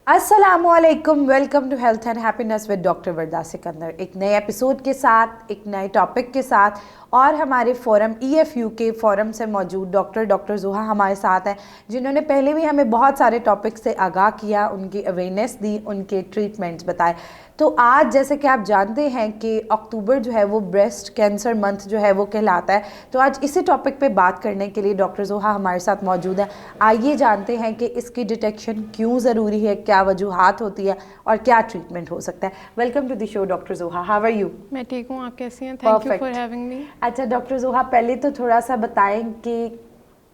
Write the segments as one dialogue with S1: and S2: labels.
S1: अस्सलामुअलैकुम, welcome to health and happiness with doctor Varada Sikandar. एक नए एपिसोड के साथ, एक नए टॉपिक के साथ, और हमारे फोरम EFU के फोरम से मौजूद डॉक्टर ज़ुहा हमारे साथ हैं, जिन्होंने पहले भी हमें बहुत सारे टॉपिक से आगाह किया, उनकी अवेयरनेस दी, उनके ट्रीटमेंट्स बताए। तो आज जैसे कि आप जानते हैं कि अक्टूबर जो है वो ब्रेस्ट कैंसर मंथ जो है वो कहलाता है, तो आज इसी टॉपिक पे बात करने के लिए डॉक्टर ज़ुहा हमारे साथ मौजूद है। आइए जानते हैं कि इसकी डिटेक्शन क्यों ज़रूरी है, क्या वजूहात होती है और क्या ट्रीटमेंट हो सकता है। Welcome to the show doctor Zuha, how are you?
S2: मैं ठीक हूँ, आप कैसी हैं? Thank you for
S1: Perfect.
S2: Having me.
S1: अच्छा डॉक्टर ज़ुहा, पहले तो थोड़ा सा बताएं कि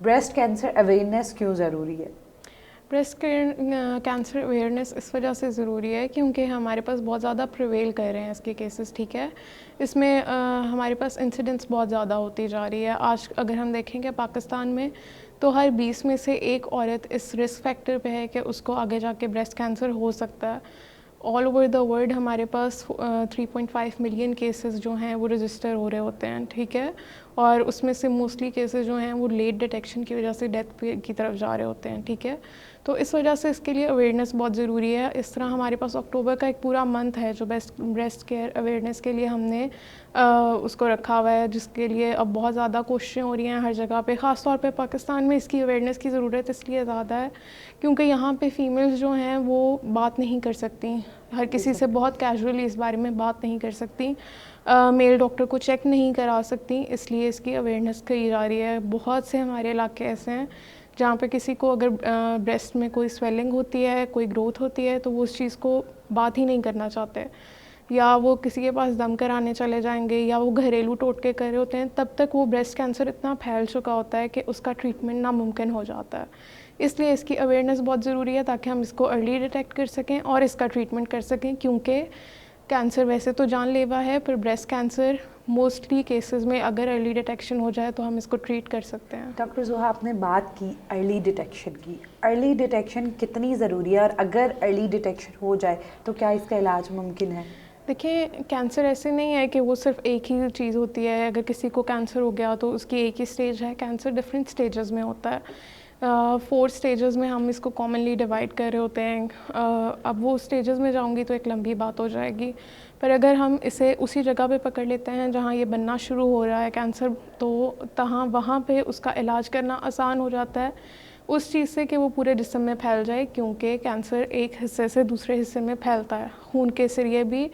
S1: ब्रेस्ट कैंसर अवेयरनेस क्यों ज़रूरी है।
S2: ब्रेस्ट कैंसर अवेयरनेस इस वजह से ज़रूरी है क्योंकि हमारे पास बहुत ज़्यादा प्रिवेल कर रहे हैं इसके केसेस, ठीक है। इसमें हमारे पास इंसिडेंट्स बहुत ज़्यादा होती जा रही है। आज अगर हम देखेंगे पाकिस्तान में, तो हर 20 में से एक औरत इस रिस्क फैक्टर पे है कि उसको आगे जाके ब्रेस्ट कैंसर हो सकता है। ऑल ओवर द वर्ल्ड हमारे पास 3.5 मिलियन केसेस जो हैं वो रजिस्टर हो रहे होते हैं, ठीक है। और उसमें से मोस्टली केसेस जो हैं वो लेट डिटेक्शन की वजह से डेथ की तरफ जा रहे होते हैं, ठीक है। तो इस वजह से इसके लिए अवेयरनेस बहुत ज़रूरी है। इस तरह हमारे पास अक्टूबर का एक पूरा मंथ है जो ब्रेस्ट केयर अवेयरनेस के लिए हमने उसको रखा हुआ है, जिसके लिए अब बहुत ज़्यादा कोशिशें हो रही हैं हर जगह पे। ख़ास तौर पे पाकिस्तान में इसकी अवेयरनेस की ज़रूरत इसलिए ज़्यादा है क्योंकि यहाँ पे फ़ीमेल्स जो हैं वो बात नहीं कर सकती, हर किसी से बहुत कैजुअली इस बारे में बात नहीं कर सकती, मेल डॉक्टर को चेक नहीं करा सकती, इसलिए इसकी अवेयरनेस की जा रही है। बहुत से हमारे इलाके ऐसे हैं जहाँ पे किसी को अगर ब्रेस्ट में कोई स्वेलिंग होती है, कोई ग्रोथ होती है, तो वो उस चीज़ को बात ही नहीं करना चाहते, या वो किसी के पास दम कराने चले जाएंगे, या वो घरेलू टोटके कर रहे होते हैं। तब तक वो ब्रेस्ट कैंसर इतना फैल चुका होता है कि उसका ट्रीटमेंट नामुमकिन हो जाता है। इसलिए इसकी अवेयरनेस बहुत ज़रूरी है ताकि हम इसको अर्ली डिटेक्ट कर सकें और इसका ट्रीटमेंट कर सकें, क्योंकि कैंसर वैसे तो जानलेवा है, पर ब्रेस्ट कैंसर मोस्टली केसेस में अगर अर्ली डिटेक्शन हो जाए तो हम इसको ट्रीट कर सकते हैं।
S1: डॉक्टर ज़ुहा, आपने बात की अर्ली डिटेक्शन की। अर्ली डिटेक्शन कितनी ज़रूरी है, और अगर अर्ली डिटेक्शन हो जाए तो क्या इसका इलाज मुमकिन है?
S2: देखिए, कैंसर ऐसे नहीं है कि वो सिर्फ एक ही चीज़ होती है। अगर किसी को कैंसर हो गया तो उसकी एक ही स्टेज है। कैंसर डिफरेंट स्टेजेस में होता है। 4 स्टेजेस में हम इसको कॉमनली डिवाइड कर रहे होते हैं। अब वो स्टेजेस में जाऊंगी तो एक लंबी बात हो जाएगी, पर अगर हम इसे उसी जगह पे पकड़ लेते हैं जहाँ ये बनना शुरू हो रहा है कैंसर, तो तहाँ वहाँ पे उसका इलाज करना आसान हो जाता है उस चीज़ से कि वो पूरे जिस्म में फैल जाए, क्योंकि कैंसर एक हिस्से से दूसरे हिस्से में फैलता है, खून के ज़रिए भी,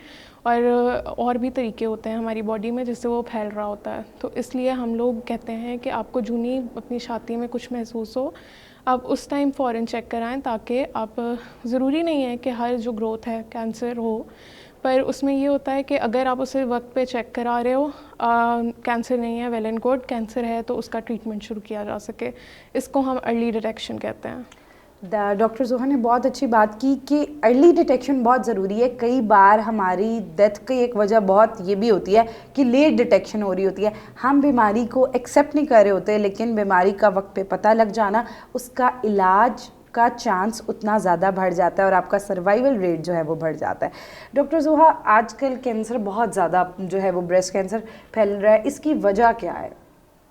S2: और भी तरीके होते हैं हमारी बॉडी में जिससे वो फैल रहा होता है। तो इसलिए हम लोग कहते हैं कि आपको जूनी अपनी छाती में कुछ महसूस हो, आप उस टाइम फ़ौरन चेक कराएं, ताकि आप, ज़रूरी नहीं है कि हर जो ग्रोथ है कैंसर हो, पर उसमें ये होता है कि अगर आप उसे वक्त पे चेक करा रहे हो, कैंसर नहीं है, वेल एंड गुड, कैंसर है तो उसका ट्रीटमेंट शुरू किया जा सके। इसको हम अर्ली डिटेक्शन कहते हैं।
S1: डॉक्टर ज़ुहा ने बहुत अच्छी बात की कि अर्ली डिटेक्शन बहुत ज़रूरी है। कई बार हमारी डेथ की एक वजह बहुत ये भी होती है कि लेट डिटेक्शन हो रही होती है। हम बीमारी को एक्सेप्ट नहीं कर रहे होते, लेकिन बीमारी का वक्त पे पता लग जाना, उसका इलाज का चांस उतना ज़्यादा बढ़ जाता है और आपका सर्वाइवल रेट जो है वो बढ़ जाता है। डॉक्टर ज़ुहा, आजकल कैंसर बहुत ज़्यादा जो है वो ब्रेस्ट कैंसर फैल रहा है, इसकी वजह क्या है?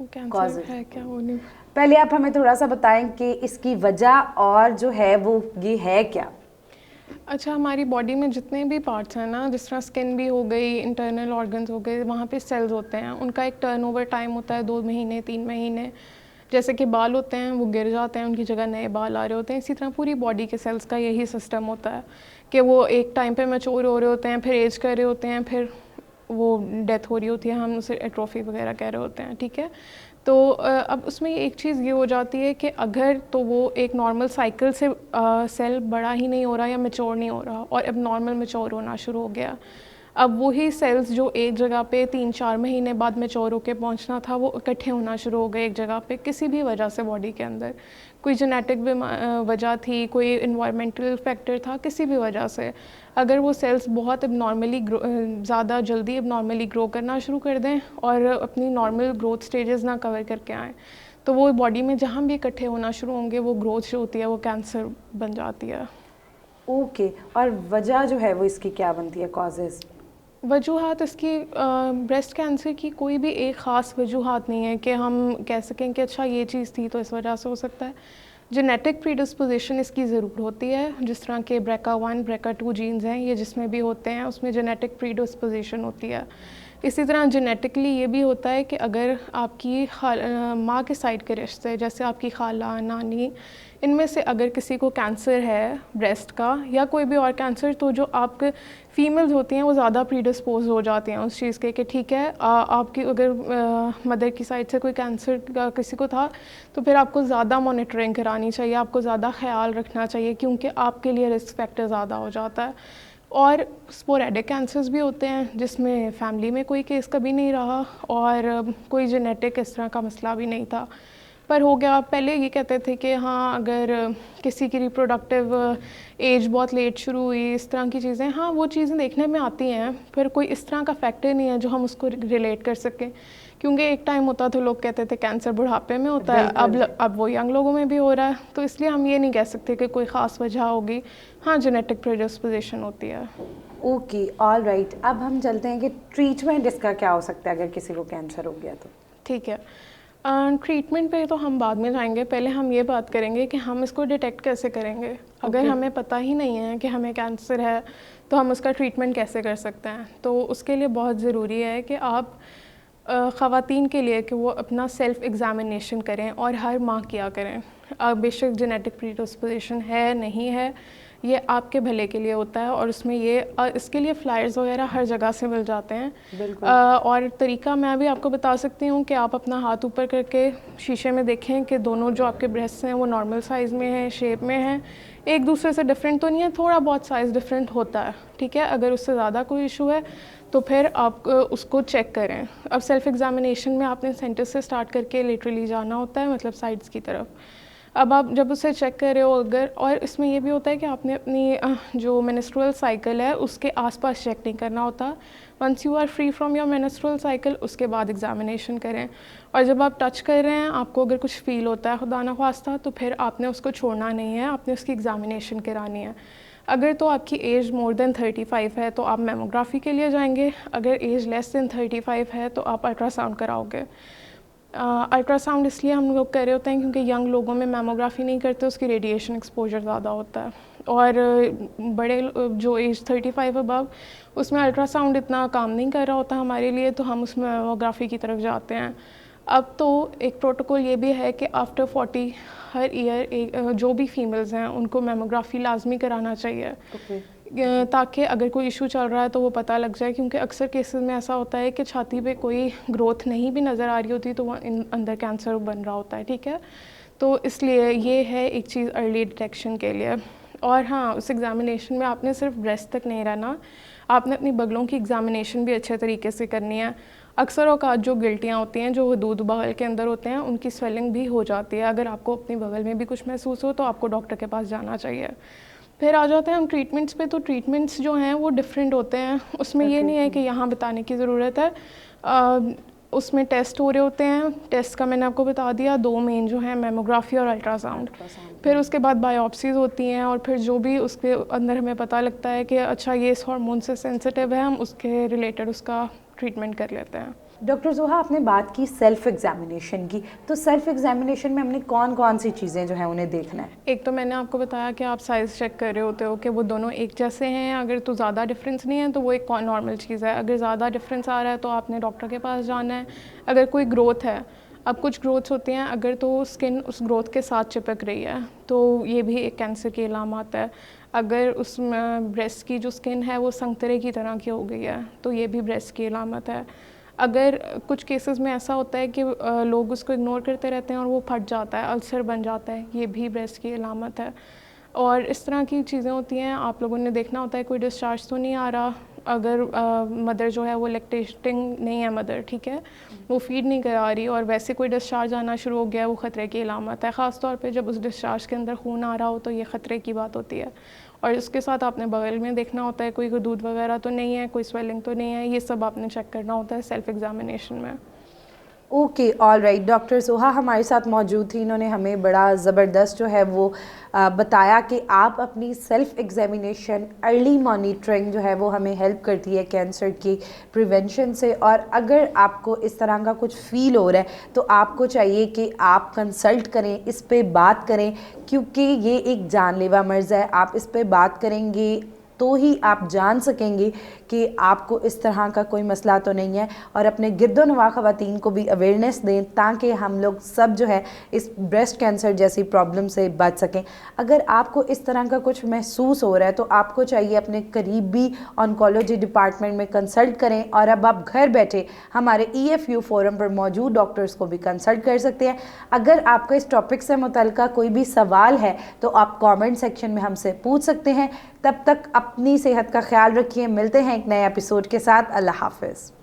S2: कैंसर है क्या, वो नहीं।
S1: पहले आप हमें थोड़ा सा बताएं कि इसकी वजह और जो है वो ये है क्या?
S2: अच्छा, हमारी बॉडी में जितने भी पार्ट्स हैं ना, जिस तरह स्किन भी हो गई, इंटरनल ऑर्गन्स हो गए, वहाँ पे सेल्स होते हैं, उनका एक टर्नओवर टाइम होता है 2 महीने 3 महीने। जैसे कि बाल होते हैं, वो गिर जाते हैं, उनकी जगह नए बाल आ रहे होते हैं। इसी तरह पूरी बॉडी के सेल्स का यही सिस्टम होता है कि वो एक टाइम पे मैच्योर हो रहे होते हैं, फिर एज कर रहे होते हैं, फिर वो डेथ हो रही होती है, हम उसे एट्रोफी वगैरह कह रहे होते हैं, ठीक है। तो अब उसमें एक चीज़ ये हो जाती है कि अगर तो वो एक नॉर्मल साइकिल से सेल बड़ा ही नहीं हो रहा या मैच्योर नहीं हो रहा, और अब नॉर्मल मैच्योर होना शुरू हो गया। अब वही सेल्स जो एक जगह पे 3-4 महीने बाद मैच्योर होकर पहुंचना था, वो इकट्ठे होना शुरू हो गए एक जगह पे, किसी भी वजह से बॉडी के अंदर। कोई जेनेटिक वजह थी, कोई इन्वायरमेंटल फैक्टर था, किसी भी वजह से अगर वो सेल्स बहुत एबनॉर्मली ज़्यादा जल्दी एबनॉर्मली ग्रो करना शुरू कर दें और अपनी नॉर्मल ग्रोथ स्टेजेस ना कवर करके आएँ, तो वो बॉडी में जहाँ भी इकट्ठे होना शुरू होंगे, वो ग्रोथ जो होती है वो कैंसर बन जाती है।
S1: ओके, और वजह जो है वो इसकी क्या बनती है, कॉजेज़?
S2: वजूहात इसकी, ब्रेस्ट कैंसर की कोई भी एक ख़ास वजूहात नहीं है कि हम कह सकें कि अच्छा ये चीज़ थी तो इस वजह से हो सकता है। जेनेटिक प्रीडिस्पोजिशन इसकी ज़रूर होती है, जिस तरह के BRCA1 BRCA2 जीन्स हैं, ये जिसमें भी होते हैं उसमें जेनेटिक प्रीडिस्पोजिशन होती है। इसी तरह जेनेटिकली ये भी होता है कि अगर आपकी माँ के साइड के रिश्ते, जैसे आपकी खाला, नानी, इनमें से अगर किसी को कैंसर है ब्रेस्ट का या कोई भी और कैंसर, तो जो आपके फीमेल्स होती हैं वो ज़्यादा प्रीडिस्पोज हो जाती हैं उस चीज़ के कि ठीक है आपकी अगर मदर की साइड से कोई कैंसर का किसी को था तो फिर आपको ज़्यादा मॉनिटरिंग करानी चाहिए, आपको ज़्यादा ख्याल रखना चाहिए, क्योंकि आपके लिए रिस्क फैक्टर ज़्यादा हो जाता है। और स्पोरेडिक कैंसर्स भी होते हैं जिसमें फैमिली में कोई केस कभी नहीं रहा और कोई जेनेटिक इस तरह का मसला भी नहीं था, पर हो गया। पहले ये कहते थे कि हाँ अगर किसी की रिप्रोडक्टिव एज बहुत लेट शुरू हुई, इस तरह की चीज़ें, हाँ वो चीज़ें देखने में आती हैं, पर कोई इस तरह का फैक्टर नहीं है जो हम उसको रिलेट कर सकें, क्योंकि एक टाइम होता था लोग कहते थे कैंसर बुढ़ापे में होता है, अब वो यंग लोगों में भी हो रहा है, तो इसलिए हम ये नहीं कह सकते कि कोई ख़ास वजह होगी। हाँ जेनेटिक प्रेडिस्पोजिशन होती है।
S1: Okay, all right. अब हम चलते हैं कि ट्रीटमेंट इसका क्या हो सकता है अगर किसी को कैंसर हो गया तो।
S2: ठीक है, ट्रीटमेंट पे तो हम बाद में जाएंगे, पहले हम ये बात करेंगे कि हम इसको डिटेक्ट कैसे करेंगे। अगर हमें पता ही नहीं है कि हमें कैंसर है तो हम उसका ट्रीटमेंट कैसे कर सकते हैं। तो उसके लिए बहुत ज़रूरी है कि आप ख़वातीन के लिए कि वो अपना सेल्फ़ एग्ज़ामिनेशन करें और हर माह किया करें। बेशक जेनेटिक प्रीडिस्पोजिशन है नहीं है, ये आपके भले के लिए होता है और उसमें ये इसके लिए फ्लायर्स वगैरह हर जगह से मिल जाते हैं। और तरीका मैं भी आपको बता सकती हूँ कि आप अपना हाथ ऊपर करके शीशे में देखें कि दोनों जो आपके ब्रेस्ट हैं वो नॉर्मल साइज़ में हैं, शेप में हैं, एक दूसरे से डिफरेंट तो नहीं है, थोड़ा बहुत साइज़ डिफरेंट होता है, ठीक है। अगर उससे ज़्यादा कोई इशू है तो फिर आप उसको चेक करें। अब सेल्फ़ एग्ज़ामिनेशन में आपने सेंटर से स्टार्ट करके लिटरली जाना होता है, मतलब साइड्स की तरफ। अब आप जब उसे चेक कर रहे हो अगर, और इसमें ये भी होता है कि आपने अपनी जो मेंस्ट्रुअल साइकिल है उसके आसपास चेक नहीं करना होता। Once you are free from your menstrual cycle उसके बाद एग्ज़ामिनेशन करें। और जब आप टच कर रहे हैं आपको अगर कुछ फ़ील होता है खुदा न ख्वास्ता, तो फिर आपने उसको छोड़ना नहीं है, आपने उसकी एग्ज़ामिनेशन करानी है। अगर तो आपकी एज मोर देन 35 है तो आप मेमोग्राफी के लिए जाएंगे, अगर एज लेस देन 35 है तो आप अल्ट्रासाउंड कराओगे। अल्ट्रासाउंड इसलिए हम लोग कर रहे होते हैं क्योंकि यंग लोगों में मेमोग्राफी नहीं करते, उसकी रेडिएशन एक्सपोजर ज़्यादा होता है, और बड़े जो एज 35 अबव उसमें अल्ट्रासाउंड इतना काम नहीं कर रहा होता हमारे लिए, तो हम उसमें मेमोग्राफी की तरफ जाते हैं। अब तो एक प्रोटोकॉल ये भी है कि आफ्टर 40 हर ईयर जो भी फीमेल्स हैं उनको मेमोग्राफी लाजमी कराना चाहिए, ताकि अगर कोई इशू चल रहा है तो वो पता लग जाए, क्योंकि अक्सर केसेस में ऐसा होता है कि छाती पे कोई ग्रोथ नहीं भी नज़र आ रही होती तो वह अंदर कैंसर बन रहा होता है, ठीक है। तो इसलिए ये है एक चीज़ अर्ली डिटेक्शन के लिए। और हाँ, उस एग्ज़ामिनेशन में आपने सिर्फ ब्रेस्ट तक नहीं रहना, आपने अपनी बगलों की एग्ज़ामिनेशन भी अच्छे तरीके से करनी है। अक्सर औकात जो गिल्टियाँ होती हैं जो हदूद बगल के अंदर होते हैं उनकी स्वेलिंग भी हो जाती है। अगर आपको अपनी बगल में भी कुछ महसूस हो तो आपको डॉक्टर के पास जाना चाहिए। फिर आ जाते हैं हम ट्रीटमेंट्स पे। तो ट्रीटमेंट्स जो हैं वो डिफरेंट होते हैं, उसमें ये नहीं है कि यहाँ बताने की ज़रूरत है। उसमें टेस्ट हो रहे होते हैं, टेस्ट का मैंने आपको बता दिया, दो मेन जो हैं मेमोग्राफी और अल्ट्रासाउंड। फिर उसके बाद बायोप्सीज होती हैं और फिर जो भी उसके अंदर हमें पता लगता है कि अच्छा ये इस हार्मोन से सेंसिटिव है, हम उसके रिलेटेड उसका ट्रीटमेंट कर लेते हैं।
S1: डॉक्टर ज़ोहा, आपने बात की सेल्फ एग्जामिनेशन की, तो सेल्फ एग्जामिनेशन में हमने कौन कौन सी चीज़ें जो हैं उन्हें देखना है?
S2: एक तो मैंने आपको बताया कि आप साइज़ चेक कर रहे होते हो कि वो दोनों एक जैसे हैं, अगर तो ज़्यादा डिफरेंस नहीं है तो वो एक नॉर्मल चीज़ है, अगर ज़्यादा डिफरेंस आ रहा है तो आपने डॉक्टर के पास जाना है। अगर कोई ग्रोथ है, अब कुछ ग्रोथ्स होती हैं अगर तो स्किन उस ग्रोथ के साथ चिपक रही है तो ये भी एक कैंसर की अलामत है। अगर उस ब्रेस्ट की जो स्किन है वो संतरे की तरह की हो गई है तो ये भी ब्रेस्ट की अलामत है। अगर कुछ केसेस में ऐसा होता है कि लोग उसको इग्नोर करते रहते हैं और वो फट जाता है, अल्सर बन जाता है, ये भी ब्रेस्ट की अलामत है। और इस तरह की चीज़ें होती हैं, आप लोगों ने देखना होता है कोई डिस्चार्ज तो नहीं आ रहा, अगर मदर जो है वो लैक्टेटिंग नहीं है मदर, ठीक है, वो फीड नहीं करा रही और वैसे कोई डिस्चार्ज आना शुरू हो गया, वो ख़तरे की अलामत है। ख़ास तौर पे जब उस डिस्चार्ज के अंदर खून आ रहा हो तो ये ख़तरे की बात होती है। और इसके साथ आपने बगल में देखना होता है कोई दूध वगैरह तो नहीं है, कोई स्वेलिंग तो नहीं है, ये सब आपने चेक करना होता है सेल्फ एग्जामिनेशन में।
S1: Okay, all right. Doctor Soha हमारे साथ मौजूद थी, इन्होंने हमें बड़ा ज़बरदस्त जो है वो बताया कि आप अपनी सेल्फ एग्जामिनेशन, अर्ली मॉनिटरिंग जो है वो हमें हेल्प करती है कैंसर की प्रिवेंशन से। और अगर आपको इस तरह का कुछ फील हो रहा है तो आपको चाहिए कि आप कंसल्ट करें, इस पे बात करें, क्योंकि ये एक जानलेवा मर्ज़ है। आप इस पे बात करेंगे तो ही आप जान सकेंगे कि आपको इस तरह का कोई मसला तो नहीं है, और अपने गिरदोनवा ख़वातीन को भी अवेयरनेस दें ताकि हम लोग सब जो है इस ब्रेस्ट कैंसर जैसी प्रॉब्लम से बच सकें। अगर आपको इस तरह का कुछ महसूस हो रहा है तो आपको चाहिए अपने करीबी ऑन्कोलॉजी डिपार्टमेंट में कंसल्ट करें, और अब आप घर बैठे हमारे EFU फोरम पर मौजूद डॉक्टर्स को भी कंसल्ट कर सकते हैं। अगर आपका इस टॉपिक से मुतल्लिका कोई भी सवाल है तो आप कमेंट सेक्शन में हमसे पूछ सकते हैं। तब तक अपनी सेहत का ख्याल रखिए। मिलते हैं एक नए एपिसोड के साथ। अल्लाह हाफ़िज़।